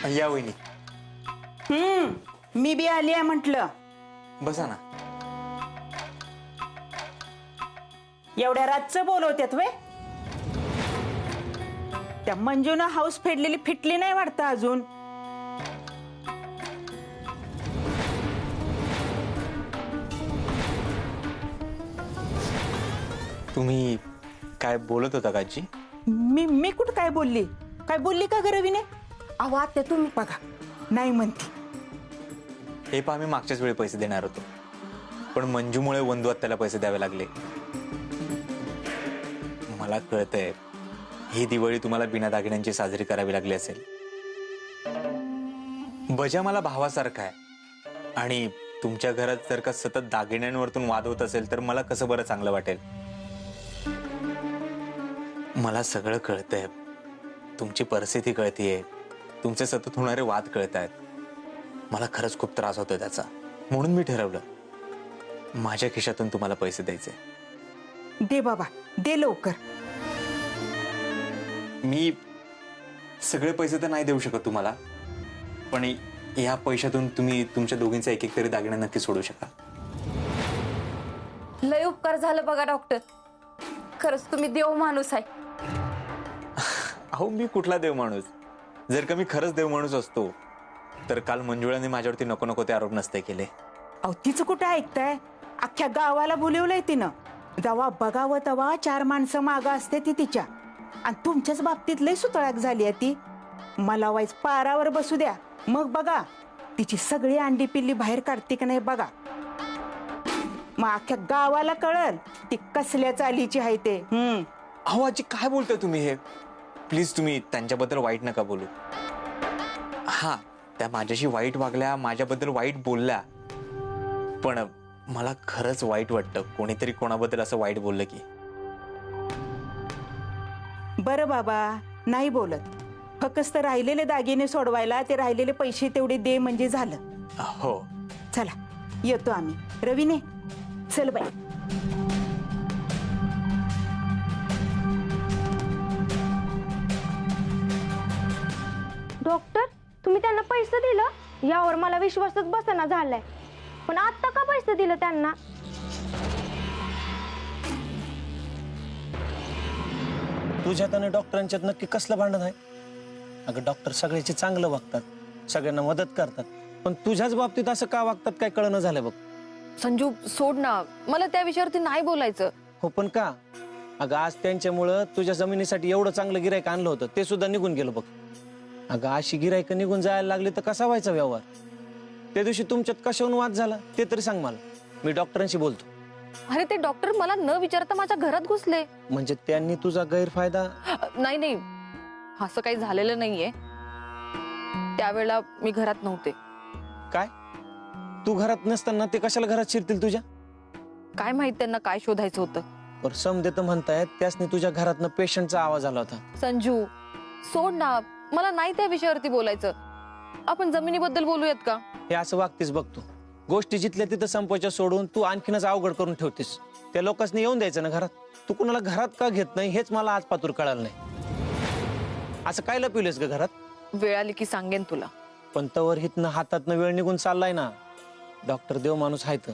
या वहिनी. मी बी आली आहे म्हटलं. बसा ना. एवढ्या रातचं बोलवत्यात वे. त्या मंजूनं हाऊस फेडलेली फिटली नाही वाटतं अजून. तुम्ही काय बोलत होता काजी? मी कुठं काय बोलली? काय बोलली का ग रवीने? अहो आत्या तुम्ही बघा नाही म्हणती. हे पहा, मी मागच्याच वेळी पैसे देणार होतो, पण मंजूमुळे वंदू आत्याला पैसे द्यावे लागले. मला कळतंय ही दिवाळी तुम्हाला बिना दागिन्यांची साजरी करावी लागली असेल. बजा मला भावासारखा आहे आणि तुमच्या घरात जर का सतत दागिन्यांवरतून वाद होत असेल तर मला कसं बरं चांगलं वाटेल. मला सगळं कळतंय, तुमची परिस्थिती कळतीये, तुमचे सतत होणारे वाद कळतायत. मला खरंच खूप त्रास होतोय त्याचा. म्हणून मी ठरवलं माझ्या खिशातून तुम्हाला पैसे द्यायचे. दे बाबा दे लवकर. मी सगळे पैसे तर नाही देऊ शकत तुम्हाला, पण या पैशातून तुम्ही तुमच्या दोघींचा एक तरी दागिना नक्की सोडू शकाल. लय उपकार झालं बघा डॉक्टर. खरंच तुम्ही देव माणूस आहे. अहो मी कुठला देव माणूस? जर का मी खरंच देव माणूस असतो तर काल मंजुळाने माझ्यावरती नको नको ते आरोप नसते केले. अहो तिचं कुठं ऐकताय? अख्ख्या गावाला बोलवलंय तिनं. जेव्हा बघावं तेव्हा 4 माणसं मागं असते ती तिच्या. आणि तुमच्याच बाबतीत लय सुतळाक झाली आहे ती. मला वाईज पारावर बसू द्या, मग बघा तिची सगळी अंडी पिल्ली बाहेर काढते का नाही बघा. मग अख्ख्या गावाला कळल ती कसल्या चालीची आहे ते. अहो आजी काय बोलताय तुम्ही हे? प्लीज तुम्ही त्यांच्याबद्दल वाईट नका बोलू. हा, त्या माझ्याशी वाईट वागल्या, माझ्याबद्दल वाईट बोलल्या, पण मला खरंच वाईट वाटतं कोणीतरी कोणाबद्दल असं वाईट बोललं की. बरं बाबा नाही बोलत. फक्त राहिलेले दागिने सोडवायला ते राहिलेले पैसे तेवढे दे म्हणजे झालं. हो चला येतो आम्ही. रवीने चल बाई. डॉक्टर तुम्ही त्यांना पैसे दिलं यावर मला विश्वासच बसना झालाय. पण आता का पैसे दिलं त्यांना? तुझ्यात आणि डॉक्टरांच्यात नक्की कसलं भांडण आहे? अगं डॉक्टर सगळ्याचे चांगलं वागतात, सगळ्यांना मदत करतात, पण तुझ्याच बाबतीत असं का वागतात काय कळणं झालं बघ. संजू सोड ना, मला त्या विषयावरती नाही बोलायचं. हो पण का? अगं आज त्यांच्यामुळं तुझ्या जमिनीसाठी एवढं चांगलं गिरायक आणलं होतं ते सुद्धा निघून गेलं बघ. अगं अशी गिरायक निघून जायला लागली तर कसा व्हायचा व्यवहार? त्या दिवशी तुमच्यात कशावरून वाद झाला ते तरी सांग मला, मी डॉक्टरांशी बोलतो. अरे ते डॉक्टर मला न विचारता माझ्या घरात घुसले. म्हणजे त्यांनी तुझा गैरफायदा? नाही नाही, असं काही झालेलं नाहीये. त्यावेळेला मी घरात नव्हते. काय? तू घरात नसताना ते कशाला घरात शिरतील तुझ्या? काय माहित त्यांना काय शोधायचं होतं. पर समजे तर म्हणतायत त्यासनी तुझ्या घरातनं पेशंटचा आवाज आला होता. संजू सोड ना, मला नाही त्या विषयावरती बोलायचं. आपण जमिनीबद्दल बोलूयात का? हे असं वागतेस बघ तू. गोष्टी जिथल्या तिथं संपवायच्या सोडून तू आणखीनच अवघड करून ठेवतेस. त्या लोकांनी येऊन द्यायचं ना घरात. तू कुणाला घरात का घेत नाही हेच मला आज पातूर कळालं नाही. असं काय लपवलेस ग घरात? वेळ आली की सांगेन तुला. पण तवर हितनं हातातनं वेळ निघून चाललाय ना. डॉक्टर देव माणूस आहेत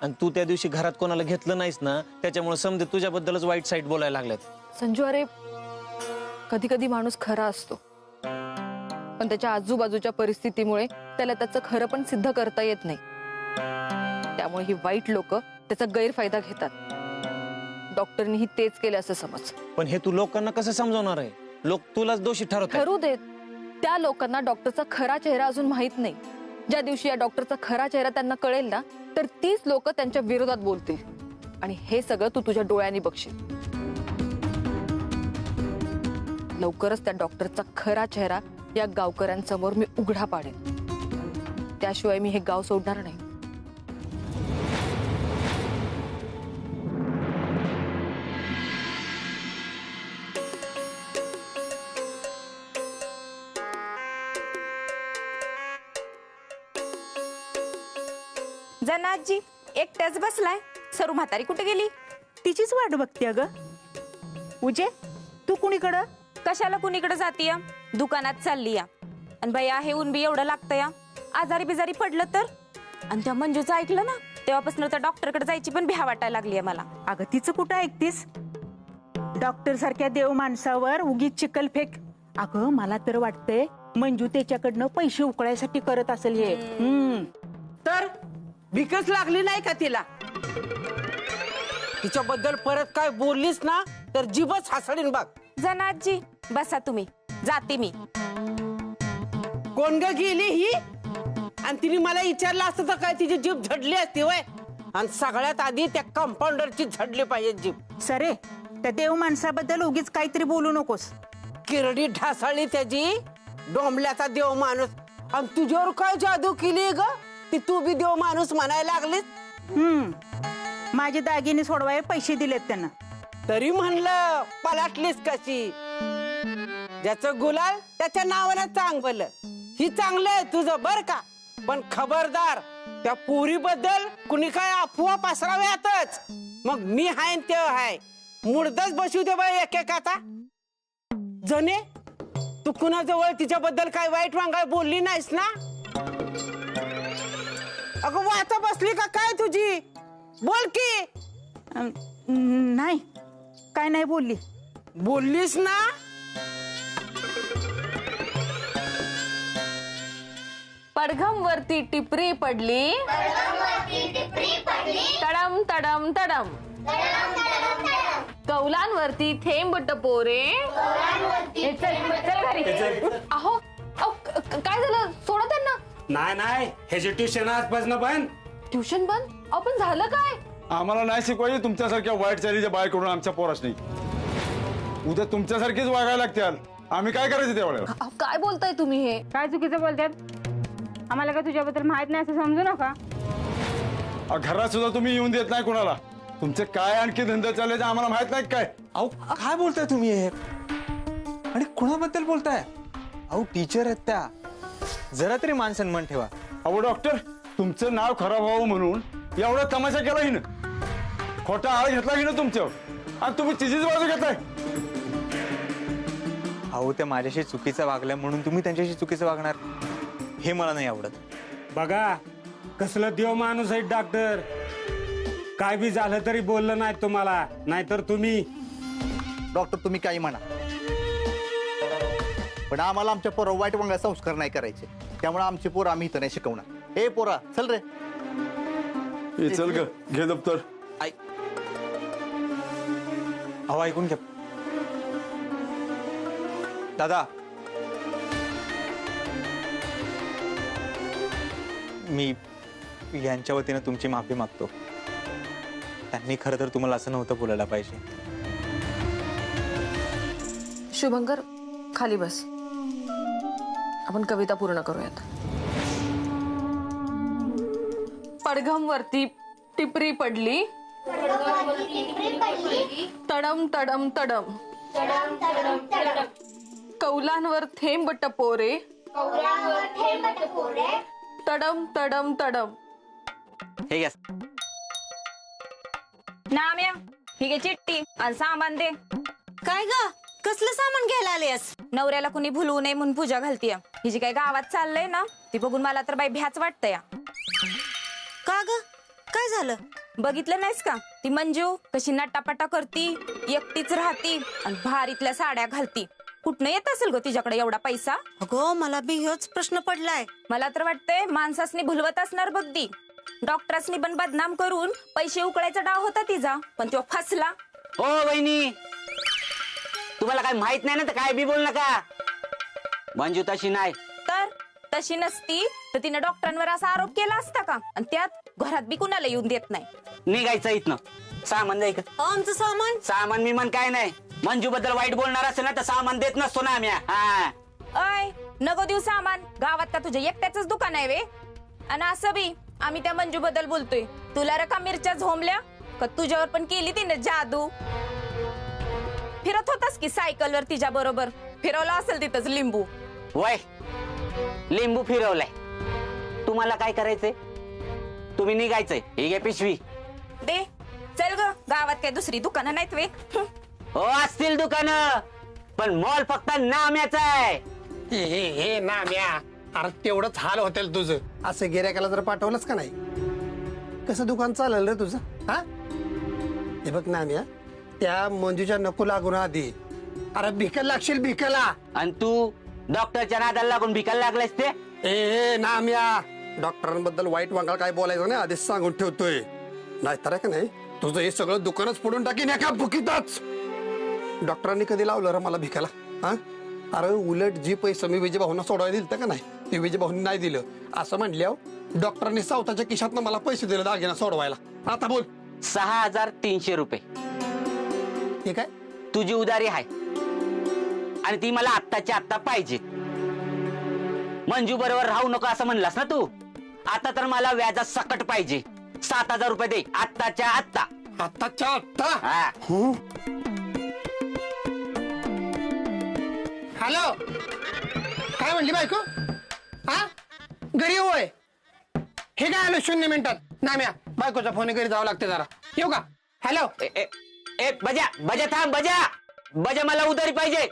आणि तू त्या दिवशी घरात कोणाला घेतलं नाहीस ना, त्याच्यामुळे समजे तुझ्याबद्दलच वाईट साईड बोलायला लागल्यात. संजू अरे कधी कधी माणूस खरा असतो, पण त्याच्या आजूबाजूच्या परिस्थितीमुळे त्याला त्याचं खरं पण सिद्ध करता येत नाही. त्यामुळे ही वाईट लोक त्याचा गैरफायदा घेतात. डॉक्टरनीही तेच केले असं समज. पण हे तू लोकांना कसं समजवणार आहे? लोक तुलाच दोषी ठरवतात. ठरू देत. त्या लोकांना डॉक्टरचा खरा चेहरा अजून माहित नाही. ज्या दिवशी या डॉक्टरचा खरा चेहरा त्यांना कळेल ना, तर तीच लोक त्यांच्या विरोधात बोलतील. आणि हे सगळं तू तुझ्या डोळ्यांनी बघशील. लवकरच त्या डॉक्टरचा खरा चेहरा या गावकऱ्यांसमोर मी उघडा पाडेन. त्याशिवाय मी हे गाव सोडणार नाही. जनाजी एकट्याच बसलाय. सरू म्हातारी कुठे गेली? तिचीच वाट बघते ग. उजे तू कुणीकडं? कशाला कुणीकडे जातीय? दुकानात चालली या. आणि बाई आहे ऊन बी एवढं लागतं या, आजारी बिजारी पडलं तर. आणि त्या मंजूचं ऐकलं ना, तेव्हापासून त्या डॉक्टरकडे जायची पण भ्या वाटायला लागली आहे मला. अगं तिचं कुठं ऐकतीस? डॉक्टर सारख्या देव माणसावर उगीच चिकल फेक. अगं मला तर वाटतंय मंजू त्याच्याकडनं पैसे उकळायसाठी करत असेल हे. तर भिकच लागली नाही का तिला? तिच्याबद्दल परत काय बोललीस ना तर जीभच हासडीन बघ. जना आजी, बसा तुम्ही, जाते मी. कोण ग गेली ही? आणि तिने मला विचारलं असतं तर काय तिची जीभ झडली असती वय? आणि सगळ्यात आधी त्या कंपाऊंडरची झडली पाहिजे जीभ. सरे त्या देव माणसाबद्दल उगीच काहीतरी बोलू नकोस. किरडी ढासाळली त्याची, डोंबल्याचा देव माणूस. आणि तुझ्यावर काय जादू केली ग ती तू बी देव माणूस म्हणायला लागलीस? माझे दागिने सोडवायला पैसे दिलेत त्यांना. तरी म्हणलं पलाटलीस कशी? ज्याचं गुलाल त्याच्या नावानं चांगलं. ही चांगलं आहे तुझं बर का, पण खबरदार त्या पोरीबद्दल कुणी काय अफवा पसराव्यातच. मग मी हाय ते हाय, मुडदच बसू दे बाई एकेकाचा. जने तू कुणाजवळ तिच्याबद्दल काय वाईट वांगाळ बोलली नाहीस ना? अगं वाचा बसली का काय तुझी? बोल की. नाही काय नाही बोलली. बोललीस ना? पडघम वरती टिपरी पडली, तडम तडम तडम, कौलांवरती थेंब टपोरे. चल घरी. अहो काय झालं? सोडा त्यांना. नाही ह्याचे ट्युशन आजपासून बंद. ट्युशन बंद? आपण झालं काय? आम्हाला नाही शिकवायचे तुमच्यासारख्या वाईट चालीच्या बायकडून आमच्या पोरास नाही. उद्या तुमच्यासारखीच वागायला लागतील. आम्ही काय करायचं त्यावेळेला? अहो, काय बोलताय तुम्ही हे? काय चुकीचं बोलतात? आम्हाला काय तुझ्याबद्दल माहित नाही असं समजू नका. घरात सुद्धा तुम्ही येऊन देत नाही कुणाला. तुमचे काय आणखी धंदे चालले आम्हाला माहित नाही काय? अहो काय बोलताय तुम्ही हे? आणि कुणाबद्दल बोलताय? अहो टीचर आहेत त्या, जरा तरी मान सन्मान ठेवा. अहो डॉक्टर, तुमचं नाव खराब व्हावं म्हणून एवढा तमाशा केला हिनं. खोटा आळ घेतला हिनं तुमच्यावर, आणि तुम्ही तिचीच बाजू घेताय. अहो त्या माझ्याशी चुकीचं वागल्या म्हणून तुम्ही त्यांच्याशी चुकीचं वागणार, हे मला नाही आवडत. बघा कसलं देव माणूस आहे डॉक्टर. काय बी झालं तरी बोललं नाही तुम्हाला, नाहीतर तुम्ही. डॉक्टर तुम्ही काही म्हणा, पण आम्हाला आमच्या पोरा वाईट वांगा संस्कार नाही करायचे. त्यामुळे आमची पोरं आम्ही इथं नाही शिकवणार. हे पोरा चल रे. चल ग, घे दप्तर. अहो ऐकून घ्या दादा, मी यांच्या वतीनं तुमची माफी मागतो. त्यांनी खरं तर तुम्हाला असं नव्हतं बोलायला पाहिजे. शुभंकर खाली बस, आपण कविता पूर्ण करूयात. पडघम वरती टिपरी पडली, तडम तडम तडम, कौलांवर थेंब टपोरे, तडम तडम तडम. हे घ्या. नाम्या, ही घे चिठ्ठी आणि सामान दे. काय ग, कसलं सामान घ्यायला आलेस? नवऱ्याला कुणी भुलवू नये म्हणून पूजा घालतीय. ही जी काय गावात चाललंय ना, ती बघून मला तर बाई भ्याच वाटतंय. का ग, काय झालं? बघितलं नाहीस का ती मंजू कशी नटापटा करती, एकटीच राहती आणि भारीतल्या साड्या घालती. कुठनं येत असेल ग तिच्याकडे एवढा पैसा? अगो मला बी ह्योच प्रश्न पडलाय. मला तर वाटतंय माणसासनी भुलवत असणार बघ ती. डॉक्टरांनी पण बदनाम करून पैसे उकळायचा डाव होता तिचा, पण तो फसला. हो वहिनी, तुम्हाला काय माहित नाही ना तर काय बी बोल नका. मंजू तशी नाही. तर तशी नसती तर तिने डॉक्टरांवर असा आरोप केला असता का? आणि त्यात घरात बी कुणाला येऊन देत नाही. निघायचं इथनं. सामान द्या इकडं. आमचं सामान? सामान मी मन काय नाही. मंजू बद्दल वाईट बोलणार असेल ना तर सामान देत नसतो ना आम्ही. अय नको देऊ सामान. गावात का तुझ्या एकट्याच दुकान आहे वे? आणि असं बी आम्ही त्या मंजू बद्दल बोलतोय. तुला रे का मिरच्या झोंबल्या का? तुझ्यावर पण केली तिने जादू. फिरत होतास की सायकल वर तिच्या बरोबर? फिरवला असेल तिथंच लिंबू. वय लिंबू फिरवलाय. तुम्हाला काय करायचंय? तुम्ही निघायचंय. ही घे पिशवी. दे चल ग. गावात काय दुसरी दुकानं नाहीत वे? हो असतील दुकानं, पण मॉल फक्त नाम्याचा आहे. हे नाम्या, अरे तेवढंच हाल होतील तुझं. असं गिऱ्हाईकाला जर पाठवलंच का नाही, कसं दुकान चालेल रे तुझं? हा, हे बघ नाम्या, त्या मंजूच्या नको लागून आधी अरे भिकायला लागशील, भिकायला. आणि तू डॉक्टरच्या नादाला लागून भिकायला लागलास ते? ए नाम्या, डॉक्टरांबद्दल वाईट वांगाळ काय बोलायचं नाही आधीच सांगून ठेवतोय, नाहीतर का नाही तुझं हे सगळं दुकानच फोडून टाकीन एका बुकीतच. डॉक्टरांनी कधी लावलं रे मला भिकायला? हा, अरे उलट जी पैसे मी विजय भाऊंना सोडवायला दिलं का नाही, ते विजय भाऊंनी नाही दिलं. असं म्हणल्यावर डॉक्टरांनी सावताच्या खिशातनं मला पैसे दिले दागिना सोडवायला. आता बोल. 6300 रुपये. ठीक आहे, तुझी उधारी आहे आणि ती मला आत्ताच्या आत्ता पाहिजे. मंजू बरोबर राहू नको असं म्हणलास ना तू. आता तर मला व्याजात सकट पाहिजे. 7000 रुपये दे आत्ताच्या आत्ता. आत्ताच्या आत्ता? हॅलो, काय म्हणली बायको? हा, घरी होय. हे काय आलो 0 मिनिटात. नाम्या, बायकोचा फोन घरी जावं लागते जरा. येऊ का? हॅलो. ए बजा बजा थांब, बजा मला उधारी पाहिजे.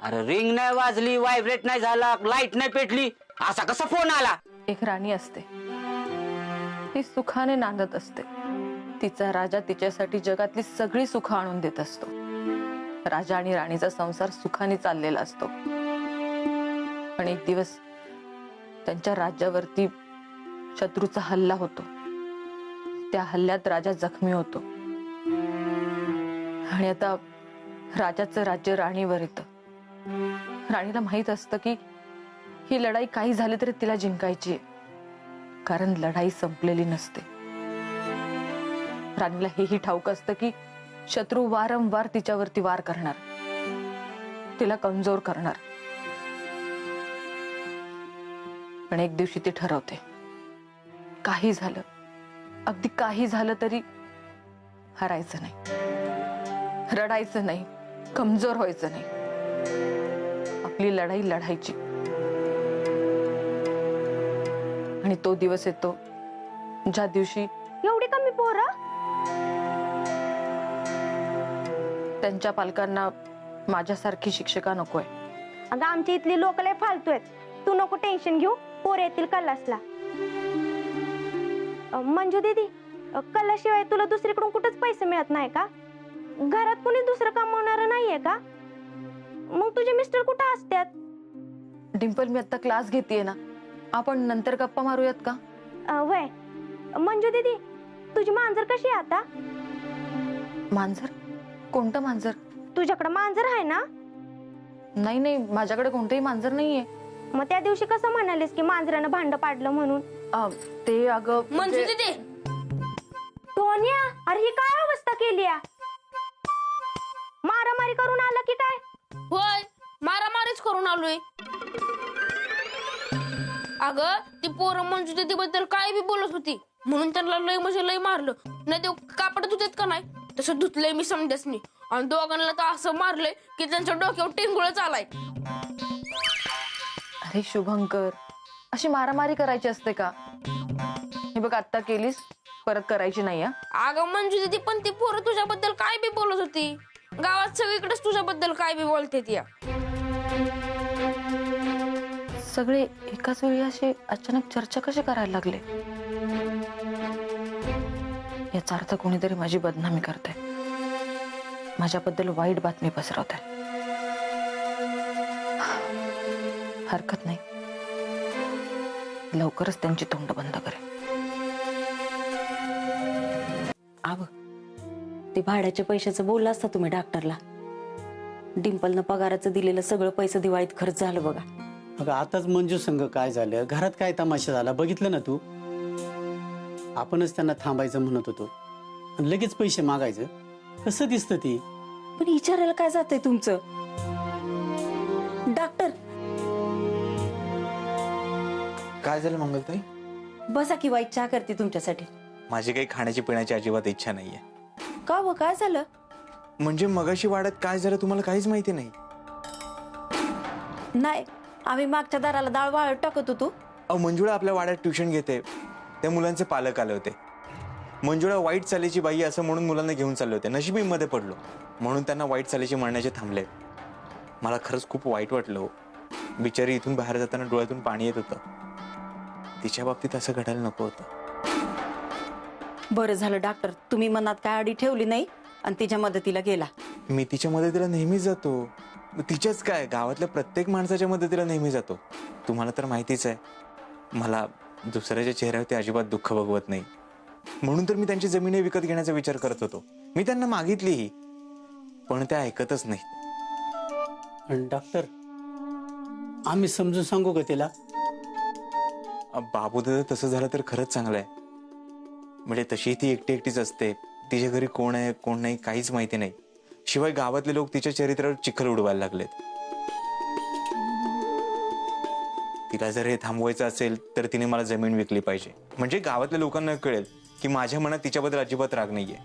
अरे रिंग नाही वाजली, व्हायब्रेट नाही झाला, लाईट नाही पेटली, असा कसा फोन आला? एक राणी असते, ती सुखाने नांदत असते. तिचा राजा तिच्यासाठी जगातली सगळी सुख आणून देत असतो. राजा आणि राणीचा संसार सुखाने चाललेला असतो. पण एक दिवस त्यांच्या राज्यावरती शत्रूचा हल्ला होतो. त्या हल्ल्यात राजा जखमी होतो आणि आता राजाचं राज्य राणीवर येतं. राणीला माहित असतं की ही लढाई काही झाली तरी तिला जिंकायची आहे, कारण लढाई संपलेली नसते. राणीला हेही ठाऊक असतं की शत्रू वारंवार तिच्यावरती वार करणार, तिला कमजोर करणार. पण एक दिवशी ती ठरवते, काही झालं, अगदी काही झालं तरी हरायचं नाही, रडायचं नाही, कमजोर व्हायचं नाही. आपली लढाई लढायची. आणि तो दिवस येतो ज्या दिवशी एवढी कमी पोरं? त्यांच्या पालकांना माझ्यासारखी शिक्षिका नकोय. अगं आमच्या इथली लोक लय फालतू आहेत. तू नको टेन्शन घेऊ, पोर येतील कल्लासला. मंजू दीदी, कल्लाशिवाय तुला दुसरीकडून कुठेच पैसे मिळत नाही का? घरात कुणी दुसरं कमावणार नाहीये का? मग तुझे मिस्टर कुठे असतात? डिंपल, मी आता क्लास घेतेय ना, आपण नंतर गप्पा मारूयात का? वय मंजू दीदी, तुझी मांजर कशी आहे आता? मांजर? कोणतं मांजर? तुझ्याकडे मांजर आहे ना? नाही नाही, माझ्याकडे कोणतंही मांजर नाहीये. मग त्या दिवशी कसं म्हणालीस की मांजरानं भांड पाडलं म्हणून? ते अगं मंजू दीदी, टोन्या, अरे ही काय अवस्था केली? मारामारी करून आला की काय? होय, मारामारीच करून आलोय. अगं ती पोरं मंजू दीदी बद्दल काय बी बोलत होती, म्हणून त्यांना लय म्हणजे लय मारलं. नाही ते कापड धुतेत का नाही तसं धुतलंय मी समजासनी. आणि दोघांना तर असं मारलंय की त्यांच्या डोक्यावर टिंगुळच आलाय. अरे शुभंकर, अशी मारामारी करायची असते का? हे बघ, आता केलीस, परत करायची नाही. अगं मंजू दीदी, पण ती पोरं तुझ्याबद्दल काय बी बोलत होती. गावात सगळीकडेच तुझ्याबद्दल काय बी बोलते ती. सगळे एकाच वेळी असे अचानक चर्चा कशी करायला लागले? याचा अर्थ कोणीतरी माझी बदनामी करते, माझ्याबद्दल वाईट बातमी पसरवते. हरकत नाही, लवकरच त्यांची तोंड बंद करेन. आव, ते भाड्याच्या पैशाचं बोलला असता तुम्ही डॉक्टरला. डिंपलनं पगाराचं दिलेलं सगळं पैसे दिवाळीत खर्च झालं बघा. अगं आताच मंजू संघ काय झालं, घरात काय तमाशा झाला बघितलं ना तू. आपणच त्यांना थांबायचं म्हणत होतो आणि लगेच पैसे मागायचं, कसं दिसतं ती? पण विचारायला काय जातंय तुमचं? डॉक्टर, काय झालं मंगलताई? बसा की, वाईट चहा करते तुमच्यासाठी. माझी काही खाण्याची पिण्याची अजिबात इच्छा नाहीये. का व, काय झालं? म्हणजे मगाशी वाड्यात काय झालं तुम्हाला काहीच माहिती नाही? नाही, आम्ही मागच्या दाराला डाळ वाळत टाकत होतो. मंजुळा आपल्या वाड्यात ट्युशन घेते, त्या मुलांचे पालक आले होते. मंजुळा वाईट चालीची बाई असं म्हणून मुलांना घेऊन चालले होते. नशिबी मध्ये पडलो म्हणून त्यांना वाईट चालीची म्हणण्याचे थांबले. मला खरंच खूप वाईट वाटलं. बिचारी इथून बाहेर जाताना डोळ्यातून पाणी येत होतं. तिच्या बाबतीत असं घडायला नको होतं. बरं झालं डॉक्टर, तुम्ही मनात काय अडी ठेवली नाही आणि तिच्या मदतीला गेला. मी तिच्या मदतीला नेहमी जातो. तिच्याच काय, गावातल्या प्रत्येक माणसाच्या मदतीला नेहमी जातो. तुम्हाला तर माहितीच आहे, मला दुसऱ्याच्या चेहऱ्यावरती अजिबात दुःख बघवत नाही. म्हणून तर मी त्यांची जमिनी विकत घेण्याचा विचार करत होतो. मी त्यांना मागितलीही, पण त्या ऐकतच नाही. आणि डॉक्टर, आम्ही समजून सांगू का तिला? बाबू दादा, तसं झालं तर खरंच चांगलं आहे. म्हणजे तशी ती एकटी एकटीच असते. तिच्या घरी कोण आहे कोण नाही काहीच माहिती नाही. शिवाय गावातले लोक तिच्या चरित्रावर चिखल उडवायला लागलेत. तिला जर हे थांबवायचं असेल तर तिने मला जमीन विकली पाहिजे. म्हणजे गावातल्या लोकांना कळेल की माझ्या मनात तिच्याबद्दल अजिबात राग नाहीये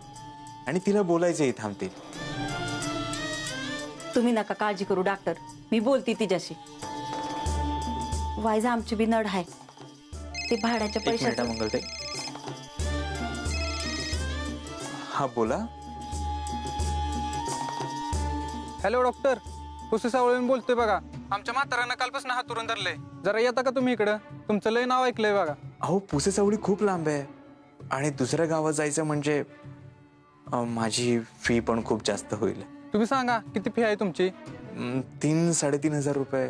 आणि तिला बोलायचंही थांबतील. तुम्ही नका काळजी करू डॉक्टर, मी बोलते तिच्याशी. वायजा आमची बी नड आहे. ते भाड्याच्या पैशाचं मंगलताई. हा बोला. हॅलो डॉक्टर, पुसे सावळेन बोलतोय बघा. आमच्या म्हाताऱ्यानं कालपासून हातुरून धरलंय. जरा येता का तुम्ही इकडं? तुमचं लय नाव ऐकलंय बघा. अहो, पुसे सावळी खूप लांब आहे आणि दुसऱ्या गावात जायचं म्हणजे माझी फी पण खूप जास्त होईल. तुम्ही सांगा किती फी आहे तुमची? 3-3.5 रुपये.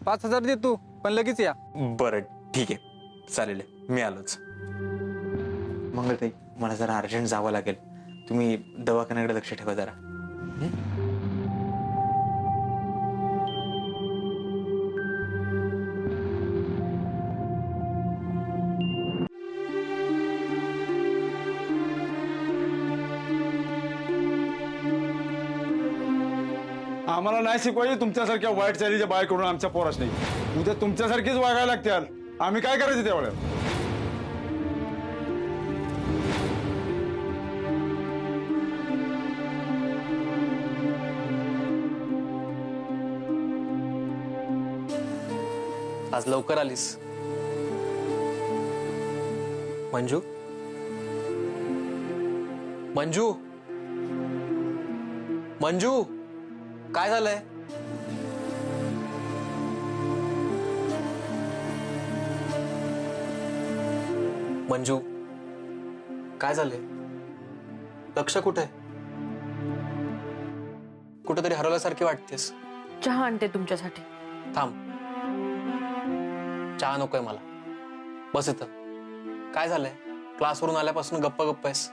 5,000 देतो, पण लगेच या. बरं ठीक आहे, चालेल, मी आलोच. मंगलताई, मला जरा अर्जंट जावं लागेल. तुम्ही दवाखान्याकडे लक्ष ठेवा जरा. आम्हाला नाही शिकवायची तुमच्यासारख्या वाईट चालीच्या बायकडून आमच्या पोरास नाही. उद्या तुमच्यासारखीच वागायला लागतील. आम्ही काय करायचं त्यावेळेला? आज लवकर आलीस मंजू. मंजू, मंजू, काय झालंय? मंजू, काय झालंय? लक्ष कुठे? कुठेतरी हरवल्यासारखी वाटतेस. चहा आणते तुमच्यासाठी. थांब, चहा नकोय मला. बस इथं. काय झालंय? क्लासवरून आल्यापासून गप्प गप्प आहेस.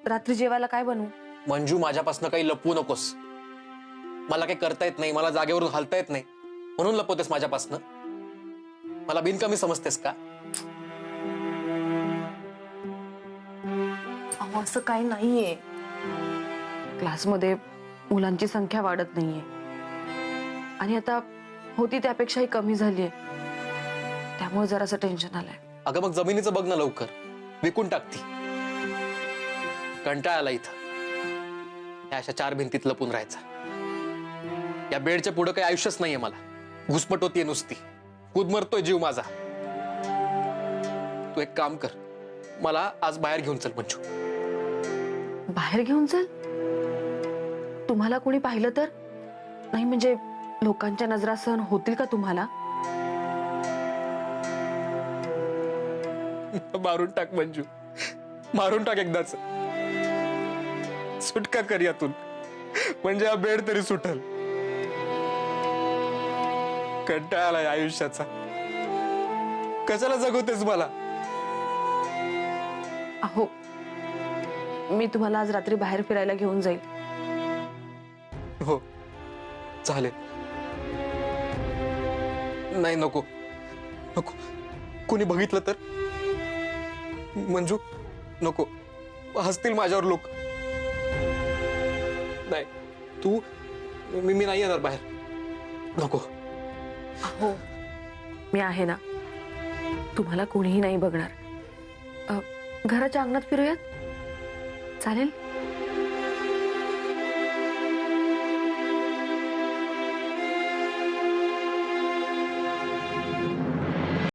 रात्री जेवायला काय बनवू? मंजू, माझ्यापासून काही लपवू नकोस. मला काही करता येत नाही, मला जागेवरून हलता येत नाही म्हणून लपवतेस माझ्यापासून. मला बिनकमी समजतेस का? अहो, असं काही नाहीये. क्लासमध्ये मुलांची संख्या वाढत नाहीये आणि आता होती त्यापेक्षाही कमी झालीये. त्यामुळे जरासं टेन्शन आलंय. अगं, मग जमिनीचं बघ ना लवकर. विकून टाकती. कंटाळा आला इथं या अशा 4 भिंतीत लपून राहायचा. या बेडच्या पुढं काही आयुष्यच नाहीये मला. घुसमट होतीये नुसती. कुदमरतोय जीव माझा. तू एक काम कर, मला आज बाहेर घेऊन चल मंजू. बाहेर घेऊन चल? तुम्हाला कोणी पाहिलं तर? नाही म्हणजे लोकांच्या नजरा सहन होतील का तुम्हाला? मारून टाक मंजू, मारून टाक एकदाच. सुटका कर यातून, म्हणजे हा बेड तरी सुटल. कंटाळा आलाय आयुष्याचा. कशाला जगवतेस मला? अहो, मी तुम्हाला आज रात्री बाहेर फिरायला घेऊन जाईल. हो चालेल. नाही, नको नको, कोणी बघितलं तर? मंजू नको, हसतील माझ्यावर लोक. नाही, तू मी नाही येणार बाहेर. नको. हो, मी आहे ना. तुम्हाला कोणीही नाही बघणार. घराच्या अंगणात फिरूयात? चालेल?